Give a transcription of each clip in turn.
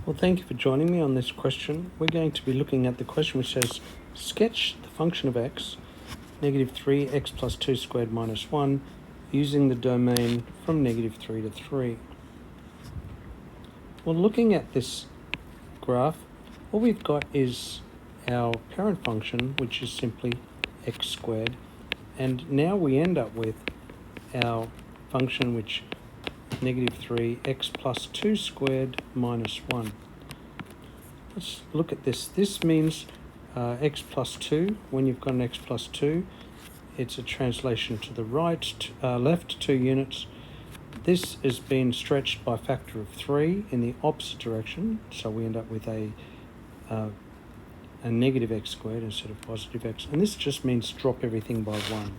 Well, thank you for joining me on this question. We're going to be looking at the question which says, sketch the function of x, negative 3 x plus 2 squared minus 1, using the domain from negative 3 to 3. Well, looking at this graph, all we've got is our parent function, which is simply x squared, and now we end up with our function which negative 3 x plus 2 squared minus 1. Let's look at this. This means x plus 2. When you've got an x plus 2, it's a translation to the right, left 2 units. This has been stretched by a factor of 3 in the opposite direction, so we end up with a negative x squared instead of positive x, and this just means drop everything by 1.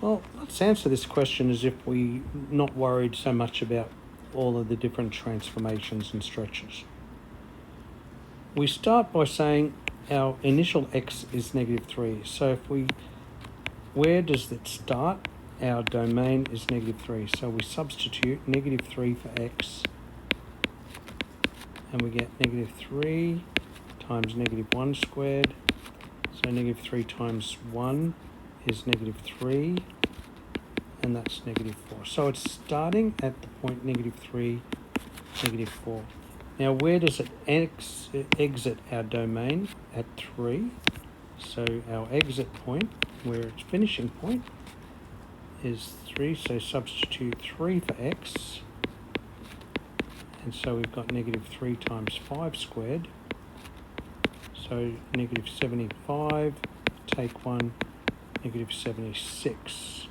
Well, let's answer this question as if we're not worried so much about all of the different transformations and stretches. We start by saying our initial x is negative 3. So where does it start? Our domain is negative 3. So we substitute negative 3 for x, and we get negative 3 times negative 1 squared. So negative 3 times 1 is negative 3, and that's negative 4. So it's starting at the point negative 3, negative 4. Now, where does it exit our domain? At 3. So our exit point, where its finishing point, is 3. So substitute 3 for x. And so we've got negative 3 times 5 squared. So negative 75, take 1, negative 76.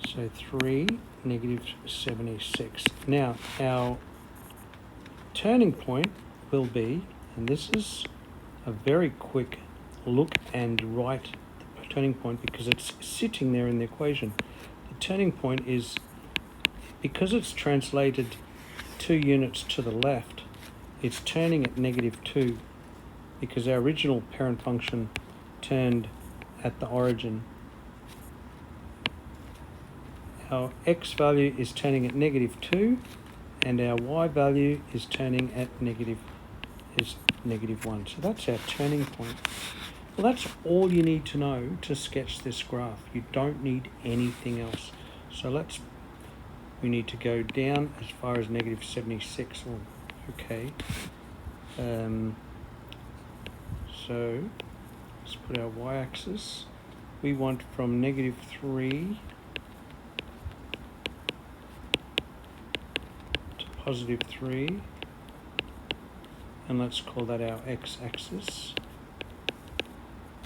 So 3, negative 76. Now, our turning point will be, and this is a very quick look and write the turning point because it's sitting there in the equation. The turning point is, because it's translated 2 units to the left, it's turning at negative 2 because our original parent function turned at the origin. Our x value is turning at negative 2, and our y value is turning at negative 1. So that's our turning point. Well, that's all you need to know to sketch this graph. You don't need anything else. So we need to go down as far as negative 76. Oh, okay. So let's put our y-axis. We want from negative 3 to positive 3, and let's call that our x-axis.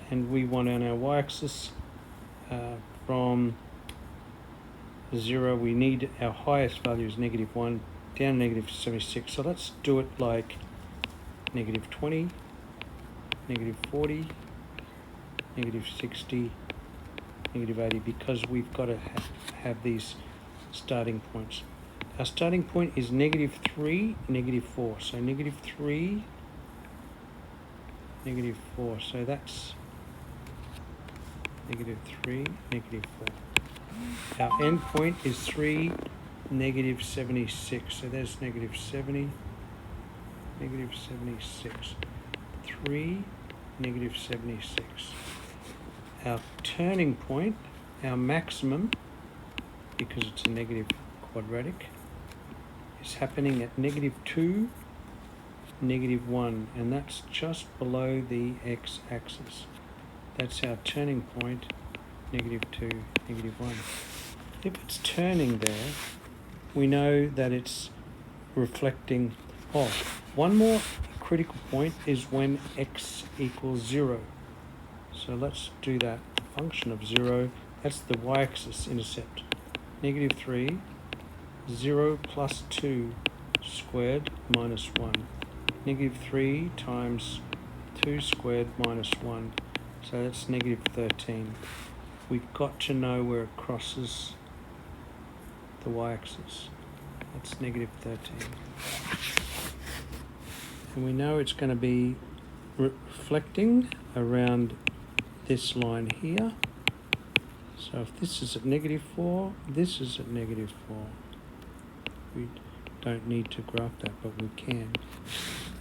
And we want on our y-axis from 0, we need our highest value is negative 1, down negative 76. So let's do it like negative 20, negative 40, negative 60, negative 80, because we've got to have these starting points. Our starting point is negative 3, negative 4. So negative 3, negative 4. So that's negative 3, negative 4. Our end point is 3, negative 76. So there's negative 70, negative 76. 3, negative 76. Our turning point, our maximum, because it's a negative quadratic, is happening at negative 2, negative 1, and that's just below the x-axis. That's our turning point, negative 2, negative 1. If it's turning there, we know that it's reflecting off. One more critical point is when x equals 0. So let's do that. Function of 0, that's the y-axis intercept. Negative 3, 0 plus 2 squared minus 1. Negative 3 times 2 squared minus 1. So that's negative 13. We've got to know where it crosses the y-axis. That's negative 13. And we know it's going to be reflecting around this line here. So if this is at negative 4, this is at negative 4. We don't need to graph that, but we can.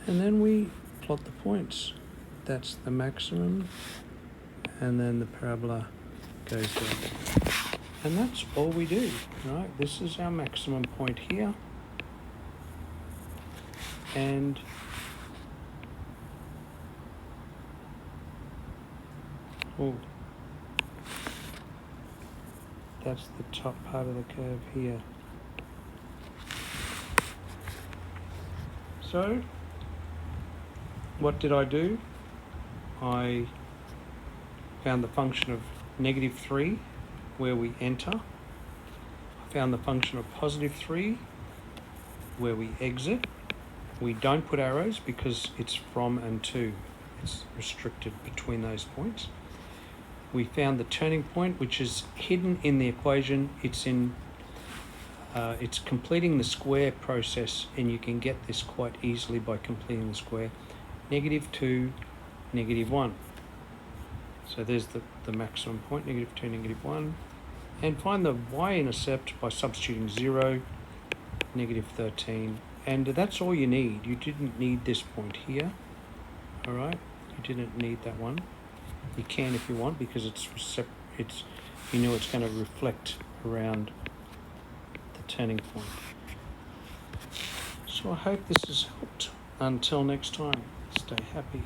And then we plot the points. That's the maximum, and then the parabola goes there. And that's all we do, right? This is our maximum point here. And that's the top part of the curve here. So, what did I do? I found the function of -3 where we enter. I found the function of +3 where we exit. We don't put arrows because it's from and to. It's restricted between those points. We found the turning point, which is hidden in the equation. It's completing the square process, and you can get this quite easily by completing the square. -2, -1. So there's the maximum point, -2, -1. And find the y-intercept by substituting 0, -13. And that's all you need. You didn't need this point here. All right? You didn't need that one. You can if you want, because it's you know it's going to reflect around the turning point. So I hope this has helped. Until next time, stay happy.